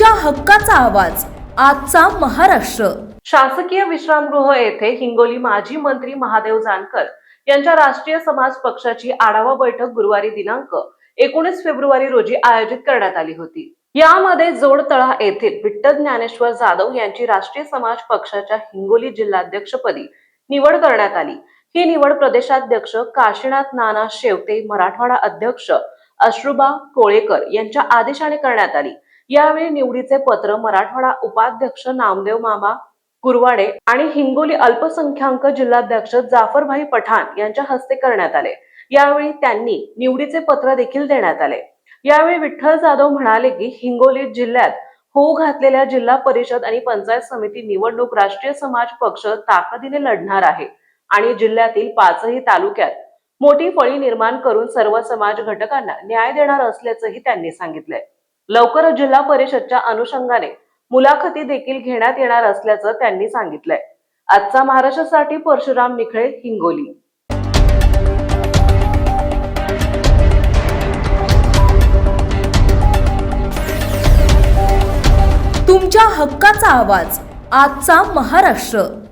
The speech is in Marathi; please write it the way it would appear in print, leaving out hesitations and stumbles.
तुमच्या हक्काचा आवाज आजचा महाराष्ट्र। शासकीय विश्रामगृह येथे हिंगोली माजी मंत्री महादेव जानकर यांच्या राष्ट्रीय समाज पक्षाची आढावा बैठक गुरुवारी दिनांक 19 फेब्रुवारी रोजी आयोजित करण्यात आली होती। यामध्ये जोडतळा येथील विठ्ठल ज्ञानेश्वर जाधव यांची राष्ट्रीय समाज पक्षाच्या हिंगोली जिल्हाध्यक्षपदी निवड करण्यात आली। ही निवड प्रदेशाध्यक्ष काशीनाथ नाना शेवते, मराठवाडा अध्यक्ष अश्रुबा कोळेकर यांच्या आदेशाने करण्यात आली। यावेळी निवडीचे पत्र मराठवाडा उपाध्यक्ष नामदेव मामा कुरवाडे आणि हिंगोली अल्पसंख्याक जिल्हाध्यक्ष जाफरभाई पठाण यांच्या हस्ते करण्यात आले। यावेळी त्यांनी निवडीचे पत्र देखील देण्यात आले। यावेळी विठ्ठल जाधव म्हणाले की हिंगोली जिल्ह्यात होऊ घातलेल्या जिल्हा परिषद आणि पंचायत समिती निवडणूक राष्ट्रीय समाज पक्ष ताकदीने लढणार आहे आणि जिल्ह्यातील 5ही तालुक्यात मोठी फळी निर्माण करून सर्व समाज घटकांना न्याय देणार असल्याचंही त्यांनी सांगितलंय। लवकरच जिल्हा परिषदच्या अनुषंगाने मुलाखती देखील घेण्यात येणार असल्याचं त्यांनी सांगितलंय। आजचा महाराष्ट्रासाठी परशुराम निखळे, हिंगोली। तुमच्या हक्काचा आवाज आजचा महाराष्ट्र।